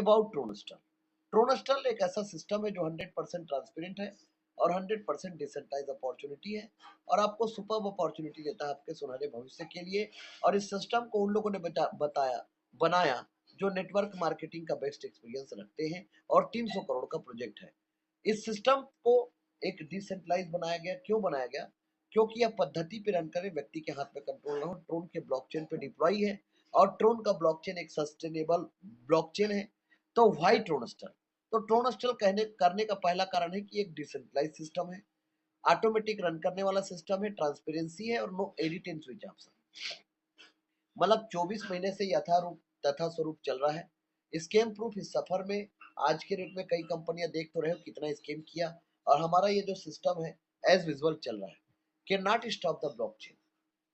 About ट्रोनस्टल। ट्रोनस्टल एक ऐसा system है जो 100% ट्रांसपेरेंट है और 100% डिसेंट्रलाइज अपॉर्चुनिटी है और आपको सुपर अपॉर्चुनिटी देता है आपके सुनहरे भविष्य के लिए। और इस सिस्टम को उन लोगों ने बताया बनाया जो नेटवर्क मार्केटिंग का बेस्ट एक्सपीरियंस रखते हैं और 300 करोड़ का प्रोजेक्ट है। इस सिस्टम को एक डिसेंट्रलाइज बनाया गया। क्यों बनाया गया? क्योंकि यह पद्धति पे रन करे, व्यक्ति के हाथ में कंट्रोल ना हो, ट्रोन के ब्लॉकचेन पे डिप्लॉय है और ट्रोन का ब्लॉकचेन एक सस्टेनेबल ब्लॉकचेन है। तो व्हाई ट्रोनस्टल? तो ट्रोनस्टल कहने करने का पहला कारण है कि एक डिसेंट्रलाइज सिस्टम है, ऑटोमेटिक रन करने वाला सिस्टम है, ट्रांसपेरेंसी है और no edit and switch option. मतलब 24 महीने से यथारूप तथा स्वरूप चल रहा है। स्कैम प्रूफ इस सफर में आज के रेट में कई कंपनियां देख तो रहे हो कितना स्कैम किया और हमारा ये जो सिस्टम है एज विजुअल चल रहा है। Can not stop the blockchain.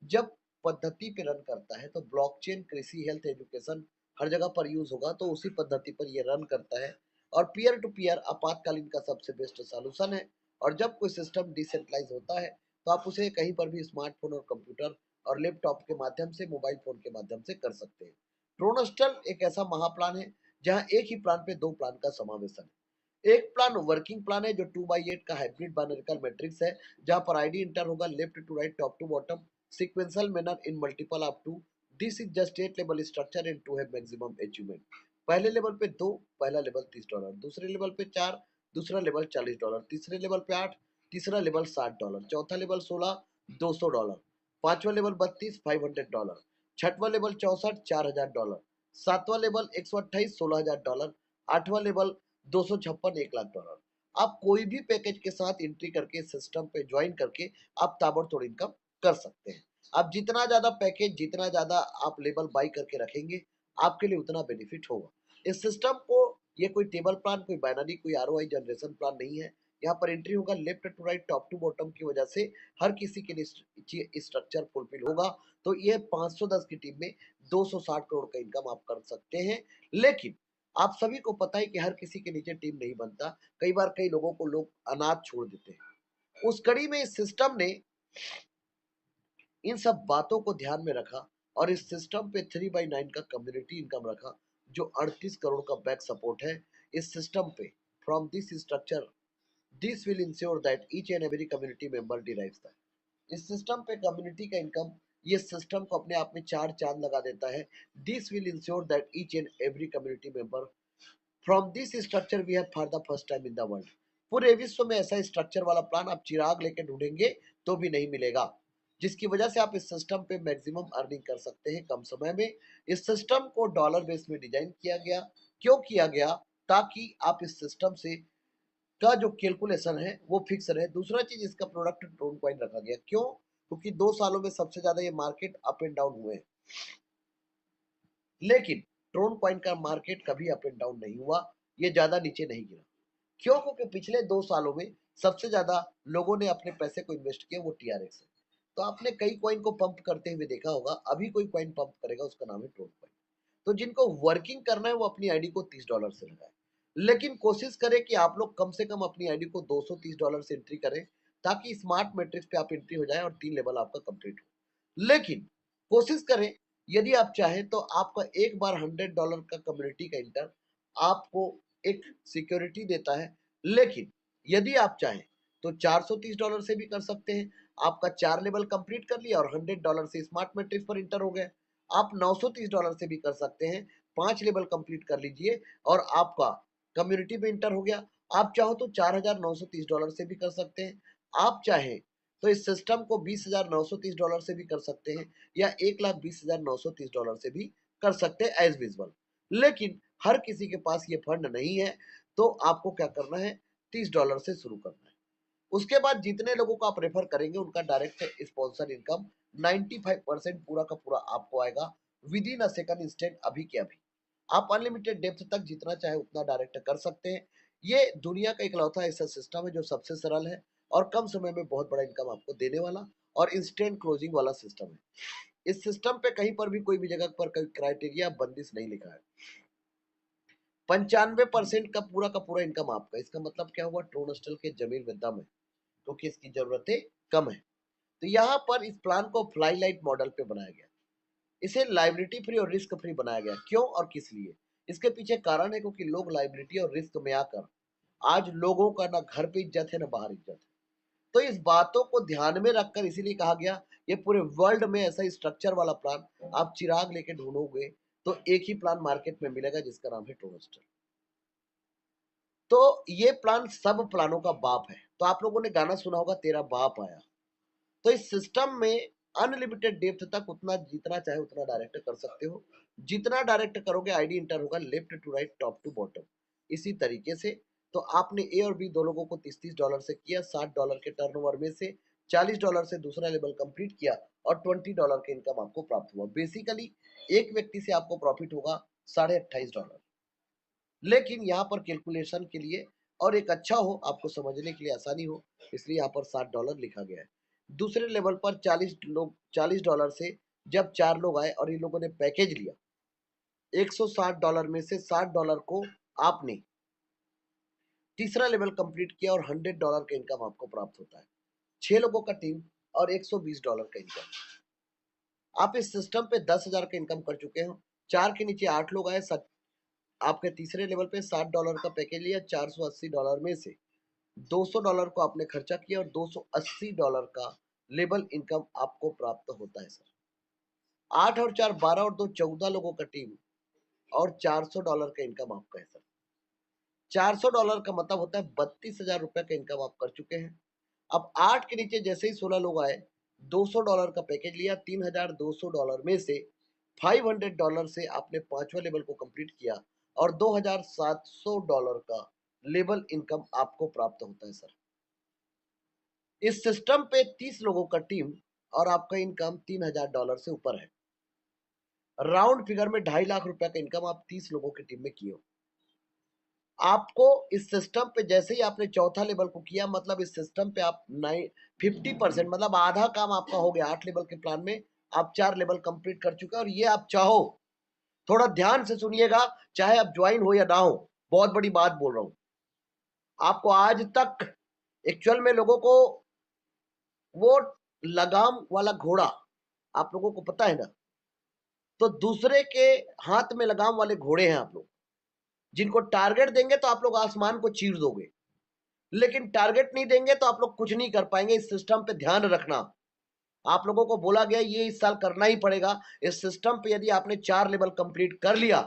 जब पद्धति पे रन करता है तो ब्लॉकचेन कृषि हेल्थ एजुकेशन हर जगह पर यूज होगा, तो उसी पद्धति पर ये रन करता है और पीयर टू पीयर आपातकालीन का सबसे बेस्ट सॉल्यूशन है। और जब कोई सिस्टम डिसेंट्रलाइज होता है तो आप उसे कहीं पर भी स्मार्टफोन और कंप्यूटर और लैपटॉप के माध्यम से, मोबाइल फोन के माध्यम से कर सकते हैं। ट्रोनस्टल एक ऐसा महाप्लान है जहां एक ही प्लान पे दो प्लान का समावेशन है। एक प्लान वर्किंग प्लान है जो 2x8 का हाइब्रिड बाइनरिकल मैट्रिक्स है, जहां पर आईडी इंटर होगा left to right, top to bottom, sequential manner in multiple up to। this is just 8 level structure and to have maximum achievement। पहले लेवल पे 2, पहला लेवल $30, दूसरे लेवल पे 4, दूसरा लेवल $40, तीसरे लेवल पे 8, तीसरा लेवल $60, चौथा लेवल 16, $200, पांचवा लेवल 32, $500, छठवां लेवल 64, $4000, सातवां लेवल 128, $16000, आठवां लेवल 256, $1,00,000। आप कोई भी पैकेज के साथ एंट्री करके सिस्टम पे ज्वाइन करके आप ताबड़तोड़ इनकम कर सकते हैं। आप जितना ज्यादा पैकेज, जितना ज्यादा आप लेवल बाई करके रखेंगे, आपके लिए उतना बेनिफिट होगा। इस सिस्टम को ये कोई टेबल प्लान, कोई बाइनरी, कोई आरओआई जनरेशन प्लान नहीं है। यहाँ पर एंट्री होगा left to right, top to bottom की वजह से हर किसी के लिए स्ट्रक्चर फुलफिल होगा। तो ये 510 की टीम में 260 करोड़ का इनकम आप कर सकते हैं। लेकिन आप सभी को पता है कि हर किसी के नीचे टीम नहीं बनता। कई बार कई लोगों को लोग अनाथ छोड़ देते हैं। उस कड़ी में इस सिस्टम ने इन सब बातों को ध्यान में रखा और इस सिस्टम पे 3/9 का कम्युनिटी इनकम रखा, जो 38 करोड़ का बैक सपोर्ट है इस सिस्टम पे। From this structure this will ensure that each and every community member derives that. इस सिस्टम पे कम्युनिटी का इनकम, ये सिस्टम को अपने आप में 4 चांद लगा देता है। This will ensure that each and every community member from this structure we have for the first time in the world. पूरे विश्व में ऐसा स्ट्रक्चर वाला प्लान आप चिराग लेके ढूंढेंगे तो भी नहीं मिलेगा, जिसकी वजह से आप इस सिस्टम पे मैक्सिमम अर्निंग कर सकते हैं कम समय में। इस सिस्टम को डॉलर बेस में डिजाइन किया गया। क्यों किया गया? ताकि आप इस सिस्टम से का जो कैलकुलेशन है वो फिक्स रहे। दूसरा चीज, इसका प्रोडक्ट ट्रोन कॉइन रखा गया। क्यों? क्योंकि 2 सालों में सबसे ज्यादा ये मार्केट अप एंड डाउन हुए, लेकिन ट्रोन कॉइन का मार्केट कभी अप एंड डाउन नहीं हुआ, ये ज्यादा नीचे नहीं गिरा। क्यों? क्योंकि पिछले 2 सालों में सबसे ज्यादा लोगों ने अपने पैसे को इन्वेस्ट किया वो टीआरएक्स है। तो आपने कई कॉइन को पंप करते हुए देखा होगा, अभी कोई कॉइन पंप करेगा उसका नाम है ट्रोन कॉइन। तो जिनको वर्किंग करना है वो अपनी आईडी को $30 से लगाए, लेकिन कोशिश करें कि आप लोग कम से कम अपनी आईडी को $230 से एंट्री करें, ताकि स्मार्ट मैट्रिक्स पे आप एंट्री हो जाए और 3 लेवल आपका कंप्लीट हो। लेकिन कोशिश करें, यदि आप चाहें तो आपका एक बार $100 का कम्युनिटी का इंटर आपको एक सिक्योरिटी देता है। लेकिन यदि आप चाहें तो $430 से भी कर सकते हैं। आपका 4 लेवल कंप्लीट कर लिया और $100 से स्मार्ट मैट्रिक्स पर इंटर हो गए। आप $930 से भी कर सकते हैं, 5 लेवल कंप्लीट कर लीजिए और आपका कम्युनिटी पे इंटर हो गया। आप चाहो तो $4930 से भी कर सकते हैं। आप चाहें तो इस सिस्टम को $20,930 से भी कर सकते हैं या $1,20,930 से भी कर सकते हैं एज विजुअल। लेकिन हर किसी के पास ये फंड नहीं है, तो आपको क्या करना है, $30 से शुरू करना है। उसके बाद जितने लोगों को आप रेफर करेंगे उनका डायरेक्ट स्पॉन्सर इनकम 95% पूरा का पूरा आपको आएगा with in a second instant, अभी के अभी। आप अनलिमिटेड डेप्थ तक जितना चाहे उतना डायरेक्ट कर सकते हैं। ये दुनिया का इकलौता ऐसा सिस्टम है जो सबसे सरल है और कम समय में बहुत बड़ा इनकम आपको देने वाला और इंस्टेंट क्लोजिंग वाला सिस्टम है। इस सिस्टम पे कहीं पर भी कोई भी जगह पर कोई क्राइटेरिया बंदिश नहीं लिखा है। 95% का पूरा इनकम आपका। इसका मतलब क्या हुआ? ट्रोनस्टल के जमीन में दम है क्योंकि इसकी जरूरतें कम है। तो यहाँ पर इस प्लान को फ्लाई लाइट मॉडल पे बनाया गया। इसे लाइबिलिटी फ्री और रिस्क फ्री बनाया गया। क्यों और किस लिए? इसके पीछे कारण है क्योंकि लोग लाइबिलिटी और रिस्क में आकर आज लोगों का ना घर पे इज्जत है ना बाहर इज्जत है। तो इस बातों को ध्यान में रखकर इसीलिए कहा गया ये पूरे वर्ल्ड में ऐसा स्ट्रक्चर वाला प्लान आप चिराग लेके ढूंढोगे तो एक ही प्लान मार्केट में मिलेगा जिसका नाम है ट्रोनस्टर। तो ये प्लान सब प्लानों का बाप है। तो आप लोगों ने गाना सुना होगा तेरा बाप आया। तो इस सिस्टम में अनलिमिटेड डेप्थ तक उतना जितना चाहे उतना डायरेक्ट कर सकते हो। जितना डायरेक्ट करोगे आईडी इंटर होगा left to right top to bottom इसी तरीके से। तो आपने ए और बी दो लोगों को $30 से किया, $60 के टर्नओवर में से $40 से दूसरा लेवल कंप्लीट किया और $20 के इनकम आपको प्राप्त हुआ। बेसिकली एक व्यक्ति से आपको प्रॉफिट होगा $28.5। लेकिन यहाँ पर कैलकुलेशन के लिए और एक अच्छा हो आपको समझने के लिए आसानी हो इसलिए यहाँ पर $60 लिखा गया है। दूसरे लेवल पर 40 डॉलर से जब 4 लोग आए और इन लोगों ने पैकेज लिया $160 में से $60 को आपने तीसरा लेवल कंप्लीट किया और $100 का इनकम आपको प्राप्त होता है। 6 लोगों का टीम और $120 का इनकम। आप इस सिस्टम पे 10,000 का इनकम कर चुके हो। 4 के नीचे 8 लोग आए, आपके तीसरे लेवल पे $60 का पैकेज लिया। $480 में से $200 को आपने खर्चा किया और $280 का लेवल इनकम आपको प्राप्त होता है सर। 8 और 4 12 और 2 14 लोगों का टीम और $400 का इनकम आपका है सर। $400 का मतलब होता है 32,000 रुपए का इनकम आप कर चुके हैं। अब 8 के नीचे जैसे ही 16 लोग आए, $200 का पैकेज लिया। $3,200 में से $500 से आपने पांचवा लेवल को कंप्लीट किया और $2,700 का लेवल इनकम आपको प्राप्त होता है सर। इस सिस्टम पे 30 लोगों का टीम और आपका इनकम $3,000 से ऊपर है। राउंड फिगर में 2.5 लाख रुपए का इनकम आप 30 लोगों की टीम में किए हो। आपको इस सिस्टम पे जैसे ही आपने चौथा लेवल को किया मतलब इस सिस्टम पे आप 50% मतलब आधा काम आपका हो गया। 8 लेवल के प्लान में आप 4 लेवल कंप्लीट कर चुके हैं और ये आप चाहो, थोड़ा ध्यान से सुनिएगा, चाहे आप ज्वाइन हो या ना हो, बहुत बड़ी बात बोल रहा हूं आपको। आज तक एक्चुअल में लोगों को वो लगाम वाला घोड़ा आप लोगों को पता है ना, तो दूसरे के हाथ में लगाम वाले घोड़े हैं आप लोग, जिनको टारगेट देंगे तो आप लोग आसमान को चीर दोगे, लेकिन टारगेट नहीं देंगे तो आप लोग कुछ नहीं कर पाएंगे। इस सिस्टम पे ध्यान रखना। आप लोगों को बोला गया ये इस साल करना ही पड़ेगा। इस सिस्टम पे यदि आपने 4 लेवल कंप्लीट कर लिया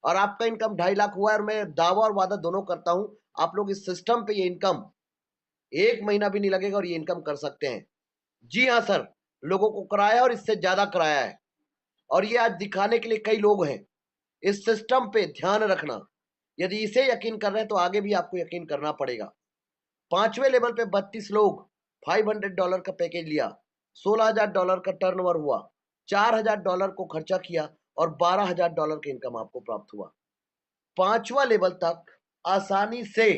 और आपका इनकम 2.5 लाख हुआ है, और मैं दावा और वादा दोनों करता हूं आप लोग इस सिस्टम पे ये इनकम 1 महीना भी नहीं लगेगा और ये इनकम कर सकते हैं। जी हाँ सर, लोगों को कराया और इससे ज्यादा कराया है और ये आज दिखाने के लिए कई लोग हैं। इस सिस्टम पे ध्यान रखना। यदि इसे यकीन कर रहे हैं तो आगे भी आपको यकीन करना पड़ेगा। पांचवें लेवल पे 32 लोग, $500 का पैकेज लिया, $16,000 का टर्नओवर हुआ, $4,000 को खर्चा किया और $12,000 का इनकम आपको प्राप्त हुआ। पांचवा लेवल तक आसानी से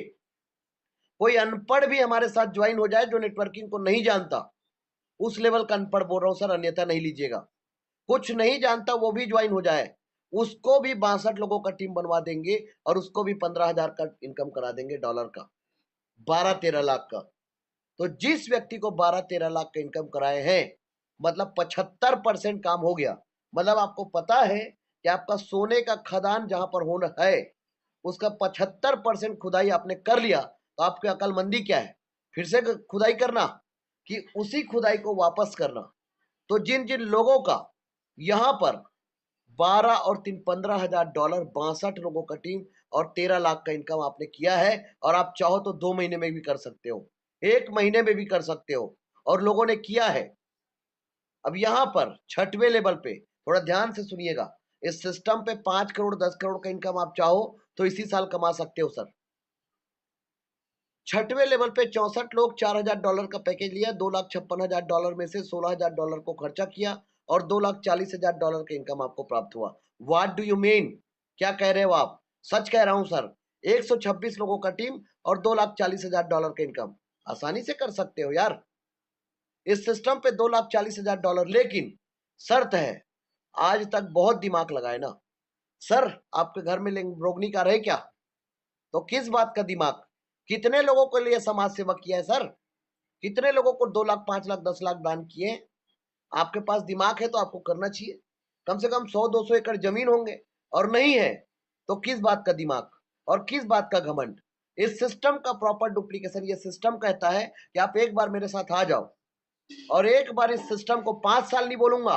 कोई अनपढ़ भी हमारे साथ ज्वाइन हो जाए जो नेटवर्किंग को नहीं जानता, उस लेवल का अनपढ़ बोल रहा हूं सर, अन्यथा नहीं लीजिएगा। कुछ नहीं जानता वो भी ज्वाइन हो जाए, उसको भी 62 लोगों का टीम बनवा देंगे और उसको भी 15,000 का इनकम करा देंगे डॉलर का, 12-13 लाख का। तो जिस व्यक्ति को 12-13 लाख का इनकम कराए हैं मतलब 75% काम हो गया। मतलब आपको पता है कि आपका सोने का खदान जहां पर होना है उसका 75% खुदाई आपने कर लिया, तो आपकी अकलमंदी क्या है फिर से खुदाई करना कि उसी खुदाई को वापस करना। तो जिन जिन लोगों का यहां पर 12 और 3 $15,000, 62 लोगों का टीम और 13 लाख का इनकम आपने किया है, और आप चाहो तो 2 महीने में भी कर सकते हो, 1 महीने में भी कर सकते हो, और लोगों ने किया है। अब यहां पर छठवें लेवल पे थोड़ा ध्यान से सुनिएगा। इस सिस्टम पे 5 करोड़ 10 करोड़ का इनकम आप चाहो तो इसी साल कमा सकते हो सर। छठवें लेवल पे 64 लोग, $4,000 का पैकेज लिया, $2,56,000 में से $16,000 को खर्चा किया और $2,40,000 का इनकम आपको प्राप्त हुआ। What do you mean? क्या कह रहे हो आप? सच कह रहा हूं सर। 126 लोगों का टीम और $2,40,000 का इनकम आसानी से कर सकते हो यार इस सिस्टम पे। $2,40,000, लेकिन शर्त है, आज तक बहुत दिमाग लगाए ना सर। आपके घर में लेम्बोर्गिनी कार है क्या? तो किस बात का दिमाग? कितने लोगों के लिए समाज सेवा किया है सर? कितने लोगों को 2 लाख 5 लाख 10 लाख दान किए? आपके पास दिमाग है तो आपको करना चाहिए। कम से कम 100-200 एकड़ जमीन होंगे, और नहीं है तो किस बात का दिमाग और किस बात का घमंड? इस सिस्टम का प्रॉपर डुप्लीकेशन, ये सिस्टम कहता है कि आप एक बार मेरे साथ आ जाओ, और एक बार इस सिस्टम को 5 साल नहीं बोलूंगा,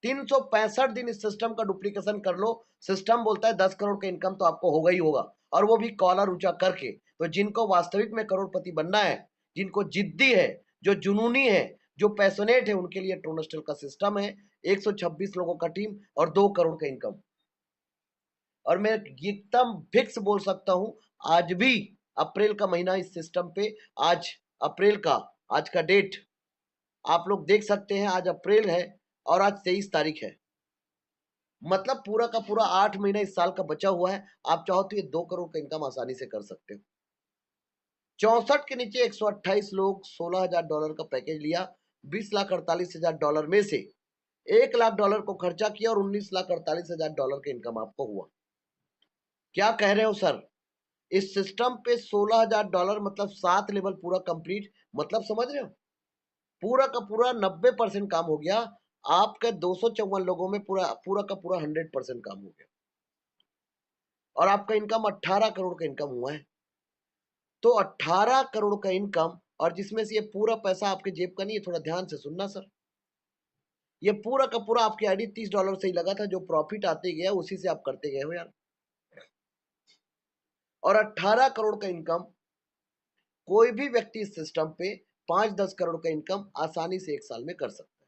365 दिन इस सिस्टम का डुप्लीकेशन कर लो। सिस्टम बोलता है 10 करोड़ का इनकम तो आपको होगा ही होगा, और वो भी कॉलर ऊंचा करके। तो जिनको वास्तविक में करोड़पति बनना है, जिनको जिद्दी है, जो जुनूनी है, जो पैशनेट है, उनके लिए ट्रोनस्टल का सिस्टम है। 126 लोगों का टीम और 2 करोड़ का इनकम। और मैं एकदम फिक्स बोल सकता हूं, आज भी अप्रैल का महीना इस सिस्टम पे, आज अप्रैल का, आज का डेट आप लोग देख सकते हैं, आज अप्रैल है और आज 23 तारीख है। मतलब पूरा का पूरा 8 महीना इस साल का बचा हुआ है। आप चाहो तो ये 2 करोड़ का इनकम आसानी से कर सकते हो। 64 के नीचे 128 लोग $16,000 का पैकेज लिया। $20,48,000 में से $1,00,000 को खर्चा किया और $19,48,000 का इनकम आपको हुआ। क्या कह रहे हो सर? इस सिस्टम पे $16,000 मतलब 7 लेवल पूरा कंप्लीट, मतलब समझ रहे हो? पूरा का पूरा 90% काम हो गया। आपके 254 लोगों में पूरा पूरा का पूरा 100% काम हो गया, और आपका इनकम 18 करोड़ का इनकम हुआ है। तो 18 करोड़ का इनकम, और जिसमें से ये पूरा पैसा आपके जेब का नहीं है। थोड़ा ध्यान से सुनना सर, ये पूरा का पूरा आपकी आईडी $30 से ही लगा था। जो प्रॉफिट आते गया उसी से आप करते गए हो यार। और 18 करोड़ का इनकम कोई भी व्यक्ति इस सिस्टम पे 5-10 करोड़ का इनकम आसानी से एक साल में कर सकता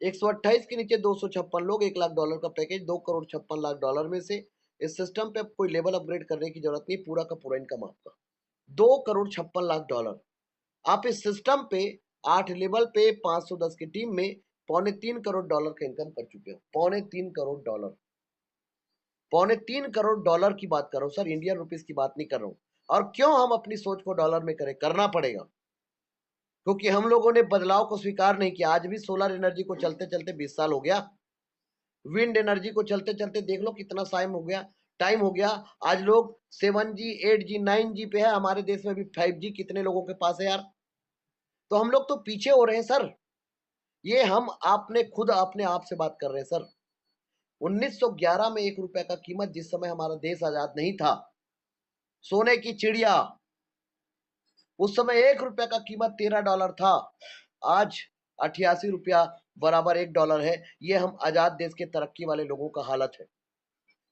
है। 128 के नीचे 256 लोग, $1,00,000 का पैकेज, $2,56,00,000 में से। इस सिस्टम पे कोई लेवल अपग्रेड करने की जरूरत नहीं, पूरा का पूरा इनकम आपका $2,56,00,000। आप इस सिस्टम पे 8 लेवल पे 510 की टीम में $3.25 करोड़ का इनकम कर चुके हो। $3.25 करोड़, $3.25 करोड़ की बात कर रहा हूं सर, इंडियन रुपीस की बात नहीं कर रहा हूं। और क्यों हम अपनी सोच को डॉलर में करें? करना पड़ेगा, क्योंकि हम लोगों ने बदलाव को स्वीकार नहीं किया। आज भी सोलर एनर्जी को चलते चलते 20 साल हो गया। विंड एनर्जी को चलते चलते देख लो कितना टाइम हो गया। आज लोग 7G 8G 9G पे है। हमारे देश में भी 5G कितने लोगों के पास है यार? तो हम लोग तो पीछे हो रहे हैं सर। ये हम आपने खुद अपने आप से बात कर रहे हैं सर। 1911 में ₹1 का कीमत, जिस समय हमारा देश आजाद नहीं था, सोने की चिड़िया, उस समय ₹1 का कीमत $13 था। आज ₹88 बराबर $1 है। ये हम आजाद देश के तरक्की वाले लोगों का हालत है।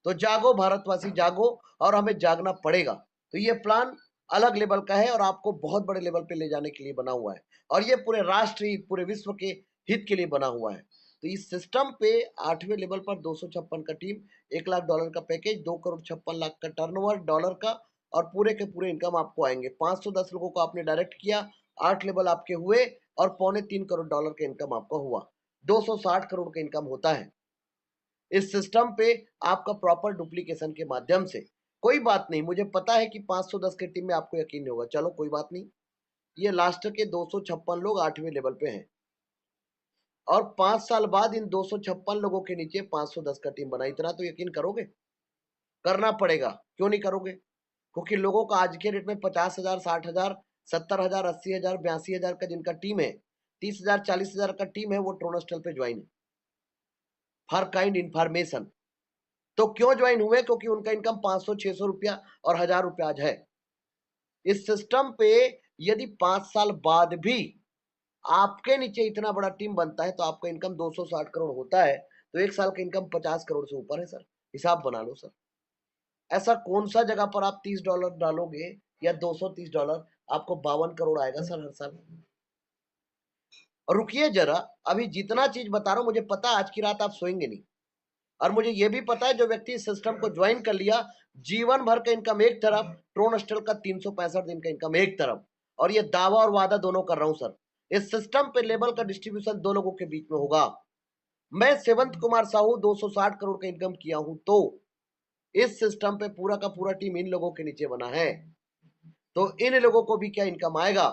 तो जागो भारतवासी, जागो, और हमें जागना पड़ेगा। तो ये प्लान अलग लेवल का है और आपको बहुत बड़े लेवल पे ले जाने के लिए बना हुआ है, और ये पूरे राष्ट्र हित, पूरे विश्व के हित के लिए बना हुआ है। तो इस सिस्टम पे 8वें लेवल पर 256 का टीम, $1,00,000 का पैकेज, 2,56,00,000 का टर्नओवर डॉलर का, और पूरे के पूरे इनकम आपको आएंगे। 510 लोगों को आपने डायरेक्ट किया, 8 लेवल आपके हुए, और $3.25 करोड़ का इनकम आपका हुआ। 260 करोड़ का इनकम होता है इस सिस्टम पे आपका प्रॉपर डुप्लीकेशन के माध्यम से। कोई बात नहीं, मुझे पता है कि 510 के टीम में आपको यकीन नहीं होगा। चलो कोई बात नहीं, ये लास्ट के 256 लोग 8वें लेवल पे हैं, और 5 साल बाद इन 256 लोगों के नीचे 510 का टीम बना। इतना तो यकीन करोगे? करना पड़ेगा। क्यों नहीं करोगे? क्योंकि लोगों का आज के रेट में 50,000, 60,000, 70,000, 80,000, 82,000 का जिनका टीम है, 30,000, 40,000 का टीम है, वो ट्रोनस्टल पे ज्वाइन है फॉर काइंड इंफॉर्मेशन। तो क्यों ज्वाइन हुए? क्योंकि उनका इनकम 500-600 रुपया और ₹1,000 आज है। इस सिस्टम पे यदि 5 साल बाद भी आपके नीचे इतना बड़ा टीम बनता है, तो आपका इनकम 260 करोड़ होता है। तो एक साल का इनकम 50 करोड़ से ऊपर है सर। हिसाब बना लो सर। ऐसा कौन सा जगह पर आप $30 डालोगे, या $230, आपको 52 करोड़ आएगा सर हर साल। और रुकिए जरा, अभी जितना चीज बता रहा हूं, मुझे पता है आज की रात आप सोएंगे नहीं। और मुझे यह भी पता है, जो व्यक्ति इस सिस्टम को ज्वाइन कर लिया, जीवन भर का इनकम एक तरफ, ट्रोनस्टल का 365 दिन का इनकम एक तरफ। और ये दावा और वादा दोनों कर रहा हूं सर। इस सिस्टम पे लेवल का डिस्ट्रीब्यूशन 2 लोगों के बीच में होगा। मैं सेवंत कुमार साहू 260 करोड़ का इनकम किया हूं, तो इस सिस्टम पे पूरा का पूरा टीम इन लोगों के नीचे बना है। तो इन लोगों को भी क्या इनकम आएगा?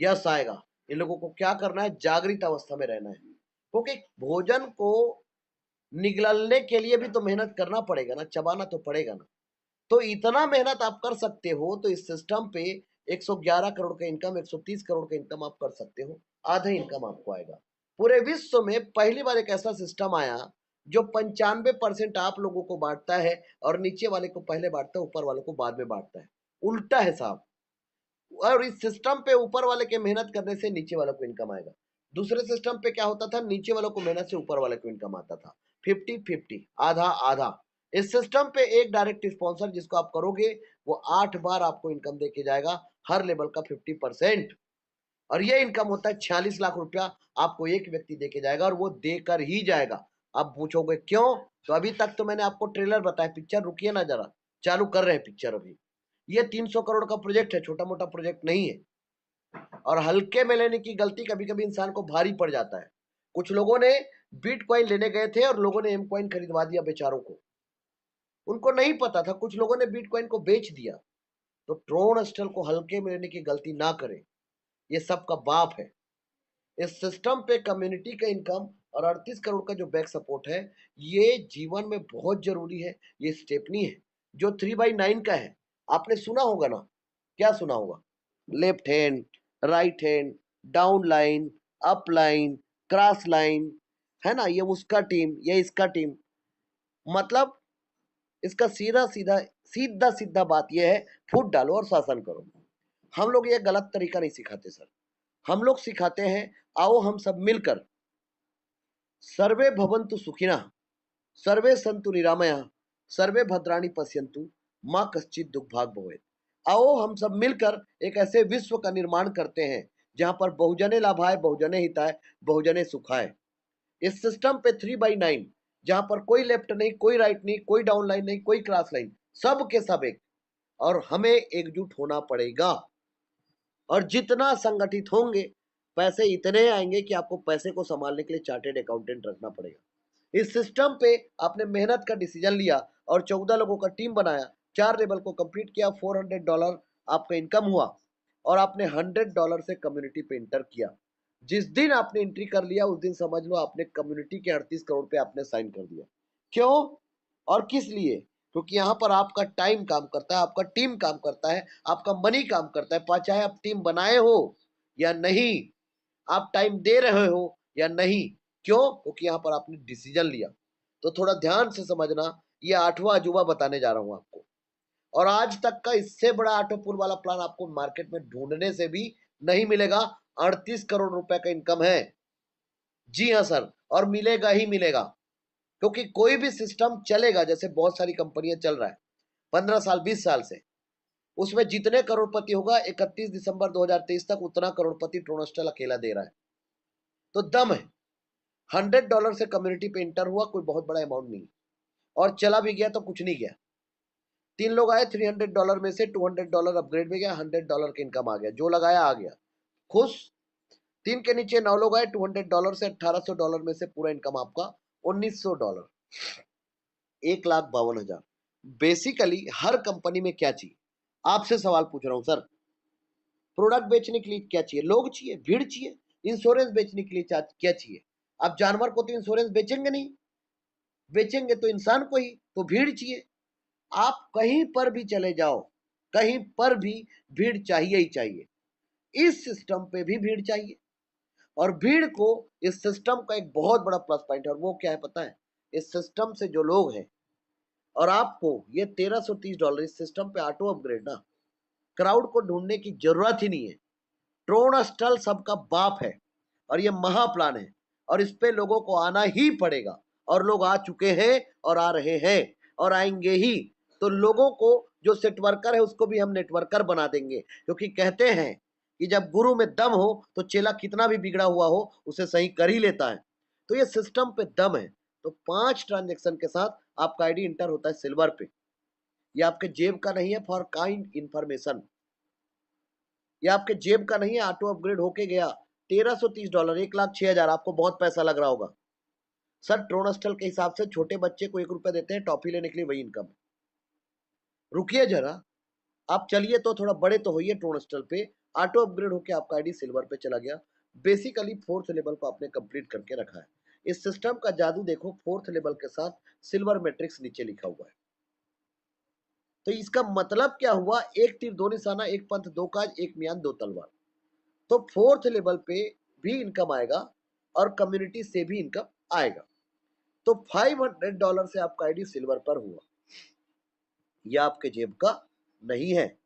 यस आएगा। इन लोगों को क्या करना है? जागृत अवस्था में रहना है, क्योंकि भोजन को निगलने के लिए भी तो मेहनत करना पड़ेगा ना, चबाना तो पड़ेगा ना। तो इतना मेहनत आप कर सकते हो, तो इस सिस्टम पे 111 करोड़ का इनकम, 130 करोड़ का इनकम आप कर सकते हो। आधा इनकम आपको आएगा। पूरे विश्व में पहली बार एक ऐसा सिस्टम आया जो 95% आप लोगों को बांटता है और नीचे वाले को पहले बांटता है, ऊपर वाले को बाद में बांटता है, उल्टा है साहब। और इस सिस्टम पे ऊपर वाले के मेहनत करने से नीचे वालों को इनकम आएगा। दूसरे सिस्टम पे क्या होता था, नीचे वालों को मेहनत से ऊपर वाले को इनकम आता था, 50-50, आधा आधा। इस सिस्टम पे एक डायरेक्ट स्पॉन्सर जिसको आप करोगे वो 8 बार आपको इनकम देके जाएगा, हर लेवल का 50%। और ये इनकम होता है 46 लाख रुपया आपको एक व्यक्ति देके जाएगा, और वो देकर ही जाएगा। आप पूछोगे क्यों, तो अभी तक तो मैंने आपको ट्रेलर बताया, पिक्चर रुकिए ना जरा, चालू कर रहे हैं पिक्चर अभी। ये 300 करोड़ का प्रोजेक्ट है, छोटा मोटा प्रोजेक्ट नहीं है। और हल्के में लेने की गलती कभी कभी इंसान को भारी पड़ जाता है। कुछ लोगों ने बिटकॉइन लेने गए थे और लोगों ने एम कॉइन खरीदवा दिया बेचारों को, उनको नहीं पता था, कुछ लोगों ने बिटकॉइन को बेच दिया। तो ट्रोन स्टल को हल्के में लेने की गलती ना करें, ये सबका बाप है। इस सिस्टम पे कम्युनिटी का इनकम और 38 करोड़ का जो बैक सपोर्ट है, ये जीवन में बहुत जरूरी है। ये स्टेपनी है जो 3/9 का है, आपने सुना होगा ना, क्या सुना होगा, left hand, right hand, down line, up line, cross line, है ना, ये उसका टीम, ये इसका टीम। मतलब इसका सीधा सीधा सीधा सीधा बात यह है, फूट डालो और शासन करो। हम लोग ये गलत तरीका नहीं सिखाते सर, हम लोग सिखाते हैं, आओ हम सब मिलकर सर्वे भवन्तु सुखिनः, सर्वे सन्तु निरामया, सर्वे भद्राणि पश्यन्तु, माँ कश्चित् दुर्भाग् भवेत्। आओ हम सब मिलकर एक ऐसे विश्व का निर्माण करते हैं जहां पर बहुजने लाभाय, बहुजने हिताय, बहुजने सुखाय। इस सिस्टम पे 3/9, जहां पर कोई लेफ्ट नहीं, कोई राइट नहीं, कोई डाउन लाइन नहीं, कोई क्रॉस लाइन, सब के सब एक। और हमें एकजुट होना पड़ेगा, और जितना संगठित होंगे पैसे इतने आएंगे कि आपको पैसे को संभालने के लिए चार्टेड अकाउंटेंट रखना पड़ेगा। इस सिस्टम पे आपने मेहनत का डिसीजन लिया और 14 लोगों का टीम बनाया, 4 लेवल को कंप्लीट किया, $400 आपका इनकम हुआ, और आपने $100 से कम्युनिटी पे इंटर किया। जिस दिन आपने एंट्री कर लिया उस दिन समझ लो आपने कम्युनिटी के 38 करोड़ पे आपने साइन कर दिया। क्यों और किस लिए? क्योंकि यहाँ पर आपका टाइम काम करता है, आपका टीम काम करता है, आपका मनी काम करता है, चाहे आप टीम बनाए हो या नहीं, आप टाइम दे रहे हो या नहीं। क्यों? क्योंकि यहाँ पर आपने डिसीजन लिया। तो थोड़ा ध्यान से समझना, ये 8वां अजूबा बताने जा रहा हूं आपको। और आज तक का इससे बड़ा ऑटो पुल वाला प्लान आपको मार्केट में ढूंढने से भी नहीं मिलेगा। 38 करोड़ रुपए का इनकम है, जी हाँ सर, और मिलेगा ही मिलेगा। क्योंकि कोई भी सिस्टम चलेगा, जैसे बहुत सारी कंपनियां चल रहा है 15 साल 20 साल से, उसमें जितने करोड़पति होगा 31 दिसंबर 2023 तक उतना करोड़पति ट्रोनस्टल अकेला दे रहा है। तो दम है। $100 से कम्युनिटी पे इंटर हुआ, कोई बहुत बड़ा अमाउंट नहीं, और चला भी गया तो कुछ नहीं गया। 3 लोग आए, $300 में से $200 अपग्रेड में गया, $100 का इनकम आ गया, जो लगाया आ गया, खुश। 3 के नीचे 9 लोग आए, $200 से $1800 में से पूरा इनकम आपका $1900, 1,52,000। बेसिकली हर कंपनी में क्या चाहिए, आपसे सवाल पूछ रहा हूं सर, प्रोडक्ट बेचने के लिए क्या चाहिए, लोग चाहिए, भीड़ चाहिए। इंश्योरेंस बेचने के लिए क्या चाहिए, आप जानवर को तो इंश्योरेंस बेचेंगे नहीं, बेचेंगे तो इंसान को ही, तो भीड़ चाहिए। आप कहीं पर भी चले जाओ, कहीं पर भी भीड़ चाहिए ही चाहिए। इस सिस्टम पे भी भीड़ चाहिए, और भीड़ को इस सिस्टम का एक बहुत बड़ा प्लस पॉइंट है, और वो क्या है पता है, इस सिस्टम से जो लोग हैं, और आपको ये $1330 इस सिस्टम पे ऑटो अपग्रेड ना, क्राउड को ढूंढने की जरूरत ही नहीं है। ट्रोन स्टल सबका बाप है, और ये महा प्लान है, और इस पे लोगों को आना ही पड़ेगा, और लोग आ चुके हैं और आ रहे हैं और आएंगे ही। तो लोगों को, जो सेट वर्कर है उसको भी हम नेटवर्कर बना देंगे, क्योंकि कहते हैं कि जब गुरु में दम हो तो चेला कितना भी बिगड़ा हुआ हो उसे सही कर ही लेता है। तो ये सिस्टम पे दम है। तो 5 ट्रांजेक्शन के साथ आपका आईडी इंटर होता है सिल्वर पे। ये आपके जेब का नहीं है, फॉर काइंड इंफॉर्मेशन, ये आपके जेब का नहीं है, ऑटो अपग्रेड होके गया। $1330, 1,06,000, आपको बहुत पैसा लग रहा होगा सर, ट्रोनस्टल के हिसाब से छोटे बच्चे को ₹1 देते हैं टॉफी लेने के लिए, वही इनकम है। रुकिए जरा, आप चलिए तो थोड़ा बड़े तो होइए। ट्रोनस्टल पे ऑटो अपग्रेड होके आपका आईडी सिल्वर पे चला गया। बेसिकली 4th लेवल को आपने कंप्लीट करके रखा है। इस सिस्टम का जादू देखो, 4th लेवल के साथ सिल्वर मैट्रिक्स नीचे लिखा हुआ है। तो इसका मतलब क्या हुआ, एक तीर दो निशाना, एक पंथ दो काज, एक म्यान दो तलवार। तो 4th लेवल पे भी इनकम आएगा और कम्युनिटी से भी इनकम आएगा। तो $500 से आपका आईडी सिल्वर पर हुआ, यह आपके जेब का नहीं है।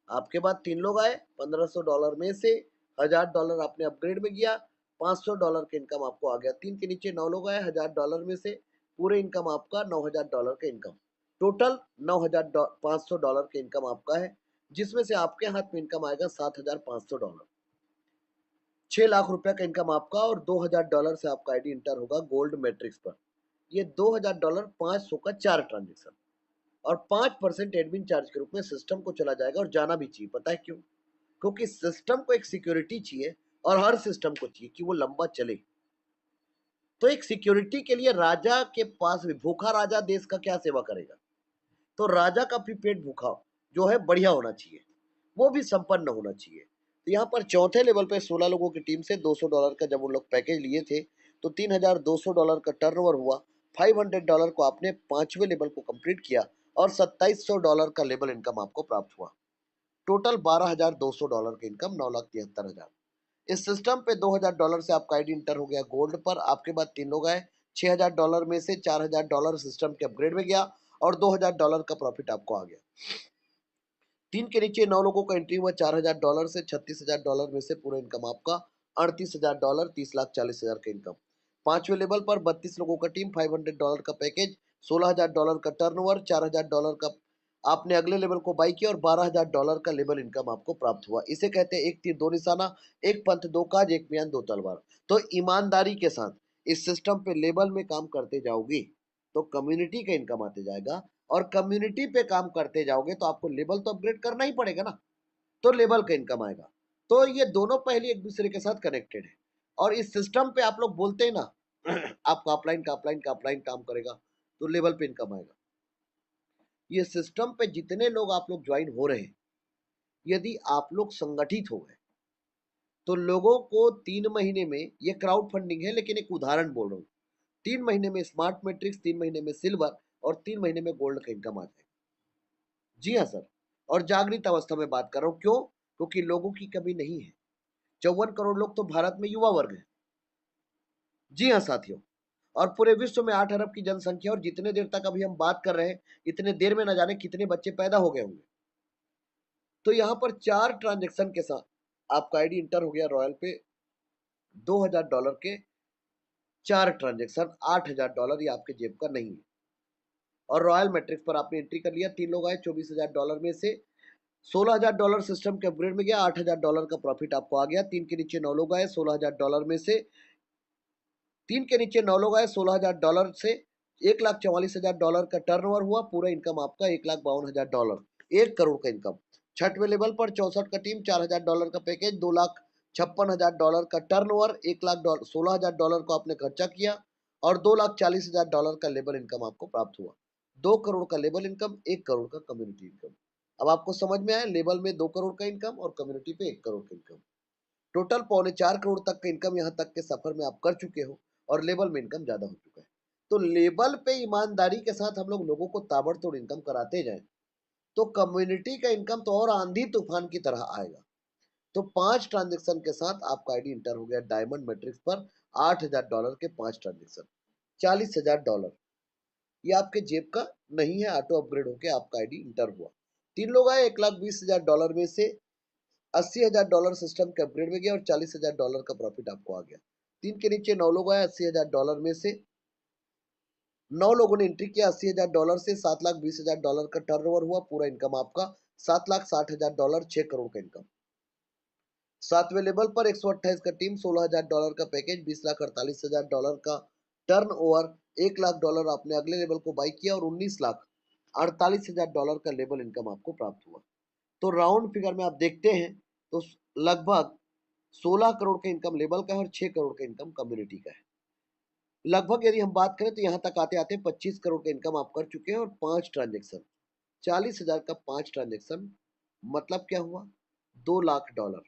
आपके बाद 3 लोग आए, $1500 में से $1000 आपने अपग्रेड में किया, $500 का इनकम आपको आ गया। 3 के नीचे 9 लोग आए, $1000 में से पूरे इनकम आपका $9000 का इनकम, टोटल $9500 का इनकम आपका है, जिसमें से आपके हाथ में इनकम आएगा $7500। 6 लाख रुपए का इनकम आपका और $2000 से आपका आईडी इंटर होगा गोल्ड मैट्रिक्स पर। ये $2000 500 का 4 ट्रांजेक्शन और 5% एडमिन चार्ज के रूप में सिस्टम को चला जाएगा और जाना भी चाहिए। पता है क्यों? क्योंकि सिस्टम को एक सिक्योरिटी चाहिए और हर सिस्टम को चाहिए कि वो लंबा चले। तो एक सिक्योरिटी के लिए राजा के पास भी, भूखा राजा देश का क्या सेवा करेगा? तो राजा का भी पेट भूखा जो है बढ़िया होना चाहिए, वो भी संपन्न होना चाहिए। तो यहाँ पर चौथे लेवल पे 16 लोगों की टीम से $200 का जब उन लोग पैकेज लिए थे तो $3200 का टर्नओवर हुआ। $500 को आपने 5वें लेवल को कंप्लीट किया और $2700 का लेवल इनकम आपको प्राप्त हुआ। टोटल $12200 का इनकम, 9,73,000। इस सिस्टम पे $2000 से आपका आईडी इंटर हो गया गोल्ड पर। आपके बाद 3 लोग आए, $6000 में से $4000 सिस्टम के अपग्रेड में गया और $2000 का प्रॉफिट आपको आ गया। 3 के नीचे 9 लोगों का एंट्री हुआ, $4000 से $36,000 में से पूरा इनकम आपका $38,000, 30,40,000 का इनकम। 5वें लेवल पर 32 लोगों का टीम, $500 का पैकेज, $16,000 का टर्नओवर, $4000 का आपने अगले लेवल को बाई किया और $12,000 का लेवल इनकम आपको प्राप्त हुआ। इसे कहते हैं एक तीर दो निशाना, एक पंथ दो काज, एक म्यान दो तलवार। तो ईमानदारी के साथ इस सिस्टम पे लेवल में काम करते जाओगे तो कम्युनिटी का इनकम आते जाएगा और कम्युनिटी पे काम करते जाओगे तो आपको लेवल तो अपग्रेड करना ही पड़ेगा ना, तो लेवल का इनकम आएगा। तो ये दोनों पहले एक दूसरे के साथ कनेक्टेड है और इस सिस्टम पे आप लोग बोलते हैं ना आपका अपलाइन काम करेगा तो लेवल पे इनकम आएगा। ये सिस्टम पे जितने लोग आप लोग ज्वाइन हो रहे हैं, यदि आप लोग संगठित हो गए तो लोगों को 3 महीने में, ये क्राउड फंडिंग है लेकिन एक उदाहरण बोल रहा हूँ, 3 महीने में स्मार्ट मैट्रिक्स, 3 महीने में सिल्वर और 3 महीने में गोल्ड का इनकम आ जाएगा। जी हाँ सर, और जागृत अवस्था में बात कर रहा हूँ। क्यों? क्योंकि लोगों की कमी नहीं है। 54 करोड़ लोग तो भारत में युवा वर्ग है। जी हाँ साथियों, और पूरे विश्व में 8 अरब की जनसंख्या, और जितने देर तक अभी हम बात कर रहे हैं इतने देर में न जाने कितने बच्चे पैदा हो गए होंगे। तो यहाँ पर 4 ट्रांजेक्शन के साथ आपका आईडी इंटर हो गया रॉयल पे। $2000 के 4 ट्रांजेक्शन, $8000 ये आपके जेब का नहीं है। और रॉयल मैट्रिक्स पर आपने एंट्री कर लिया, 3 लोग आए, $24,000 में से $16,000 सिस्टम के अपग्रेड में गया, $8000 का प्रॉफिट आपको आ गया। 3 के नीचे 9 लोग आए, $16,000 में से 3 के नीचे 9 लोग आए, $16,000 से $1,44,000 का टर्नओवर हुआ। पूरा इनकम आपका $1,52,000, 1 करोड़ का इनकम। 6वें लेवल पर 64 का टीम, $4000 का पैकेज, $2,56,000 का टर्नओवर, $1,16,000 को आपने खर्चा किया और $2,40,000 का लेवल इनकम आपको प्राप्त हुआ। 2 करोड़ का लेवल इनकम, 1 करोड़ का कम्युनिटी इनकम। अब आपको समझ में आया, लेवल में 2 करोड़ का इनकम और कम्युनिटी पे 1 करोड़ का इनकम। टोटल 3.25 करोड़ तक का इनकम यहाँ तक के सफर में आप कर चुके हो और लेवल में इनकम ज्यादा हो चुका है। तो लेवल पे ईमानदारी के साथ हम लोग लोगों को ताबड़तोड़ इनकम कराते जाएं तो कम्युनिटी का इनकम तो और आंधी तूफान की तरह आएगा। तो 5 ट्रांजेक्शन के साथ आपका आईडी इंटर हो गया डायमंड मैट्रिक्स पर। $8000 के 5 ट्रांजेक्शन, $40,000 ये आपके जेब का नहीं है, ऑटो अपग्रेड होकर आपका आईडी इंटर हुआ। 3 लोग आए, $1,20,000 में से $80,000 सिस्टम के अपग्रेड में गया और $40,000 का प्रॉफिट आपको आ गया। 3 के नीचे 9 लोग आए, $80,000 में से 9 लोगों ने एंट्री किया। $80,000 से $7,20,000 का टर्नओवर हुआ। पूरा इनकम आपका $7,60,000, 6 करोड़ का इनकम। 7वें लेवल पर 128 का टीम, $16,000 का पैकेज, $20,48,000 का टर्न ओवर, $1,00,000 आपने अगले लेवल को बाई किया और $19,48,000 का लेवल इनकम आपको प्राप्त हुआ। तो राउंड फिगर में आप देखते हैं तो लगभग 16 करोड़ का इनकम लेवल का है और 6 करोड़ का इनकम कम्युनिटी का है। लगभग यदि हम बात करें तो यहाँ तक आते आते 25 करोड़ का इनकम आप कर चुके हैं और 5 ट्रांजेक्शन, 40,000 का 5 ट्रांजेक्शन, मतलब क्या हुआ, $2,00,000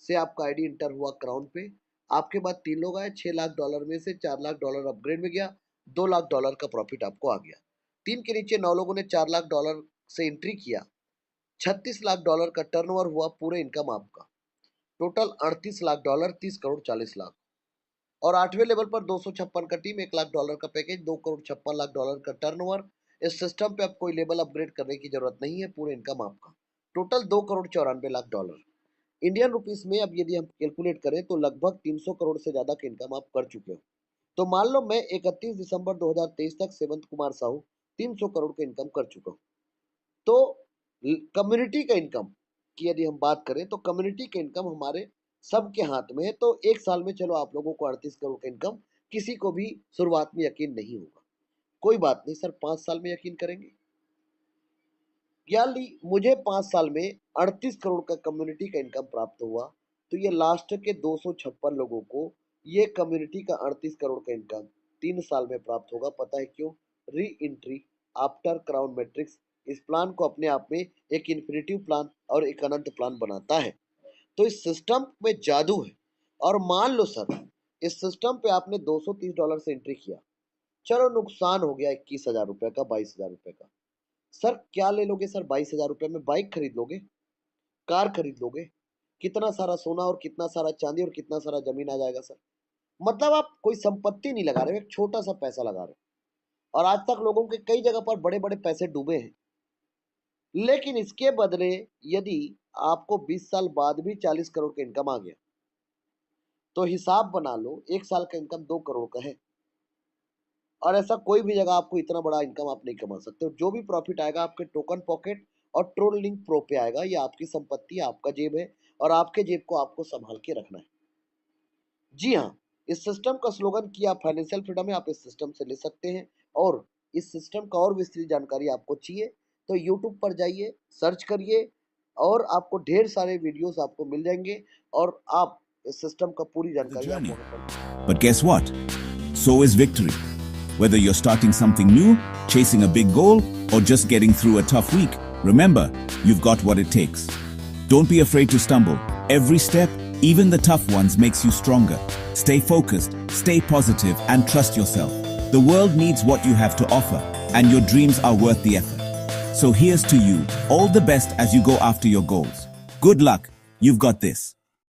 से आपका आईडी इंटर हुआ क्राउन पे। आपके बाद 3 लोग आए, $6,00,000 में से $4,00,000 अपग्रेड में गया, $2,00,000 का प्रॉफिट आपको आ गया। 3 के नीचे 9 लोगों ने $4,00,000 से एंट्री किया, $36,00,000 का टर्नओवर हुआ। पूरे इनकम आपका टोटल $38,00,000, 30 करोड़ 40 लाख। और 8वें लेवल पर 256 का टीम, $1,00,000 का पैकेज, $2,56,00,000 का टर्नओवर। इस सिस्टम पे अब कोई लेवल अपग्रेड करने की जरूरत नहीं है, पूरे इनकम आपका टोटल $2,94,00,000 इंडियन रुपीस में। अब यदि हम कैलकुलेट करें तो लगभग 300 करोड़ से ज्यादा का इनकम आप कर चुके हो। तो मान लो मैं 31 दिसंबर 2023 तक सेवंत कुमार साहू 300 करोड़ का इनकम कर चुका हूँ। तो कम्युनिटी का इनकम की यदि हम बात करें तो कम्युनिटी का इनकम हमारे सबके हाथ में है। तो एक साल में चलो आप लोगों को 38 करोड़ का इनकम, किसी को भी शुरुआत में यकीन नहीं होगा, कोई बात नहीं सर 5 साल में यकीन करेंगे। यानी मुझे 5 साल में 38 करोड़ का कम्युनिटी का इनकम प्राप्त हुआ, तो ये लास्ट के 256 लोगों को ये कम्युनिटी का 38 करोड़ का इनकम 3 साल में प्राप्त होगा। पता है क्यों? Re entry after crown matrix इस प्लान को अपने आप में एक इन्फिनिटिव प्लान और एक अनंत प्लान बनाता है। तो इस सिस्टम में जादू है। और मान लो सर इस सिस्टम पे आपने $230 से एंट्री किया, चलो नुकसान हो गया 21,000 रुपए का, 22,000 रुपए का। सर क्या ले लोगे सर? 22,000 रुपए में बाइक खरीद लोगे, कार खरीद लोगे, कितना सारा सोना और कितना सारा चांदी और कितना सारा जमीन आ जाएगा सर। मतलब आप कोई संपत्ति नहीं लगा रहे हो, एक छोटा सा पैसा लगा रहे हो। और आज तक लोगों के कई जगह पर बड़े बड़े पैसे डूबे हैं, लेकिन इसके बदले यदि आपको 20 साल बाद भी 40 करोड़ का इनकम आ गया, तो हिसाब बना लो, एक साल का इनकम 2 करोड़ का है। और ऐसा कोई भी जगह आपको इतना बड़ा इनकम आप नहीं कमा सकते। और जो भी प्रॉफिट आएगा आपके टोकन पॉकेट और ट्रोल लिंक प्रो पे आएगा। ये आपकी संपत्ति, आपका जेब है और आपके जेब को आपको संभाल के रखना है। जी हाँ, इस सिस्टम का स्लोगन कि आप फाइनेंशियल फ्रीडम है, आप इस सिस्टम से ले सकते हैं। और इस सिस्टम का और विस्तृत जानकारी आपको चाहिए तो यूट्यूब पर जाइए, सर्च करिए और आपको ढेर सारे वीडियोस आपको मिल जाएंगे और आप इस सिस्टम का पूरी जानकारी आपको। But guess what? So is victory. Whether you're starting something new, chasing a big goal, or just getting through a tough week, remember, you've got what it takes. Don't be afraid to stumble. Every step, even the tough ones, makes you stronger. Stay focused, stay positive, and trust yourself. The world needs what you have to offer, and your dreams are worth the effort. So here's to you. All the best as you go after your goals. Good luck. You've got this.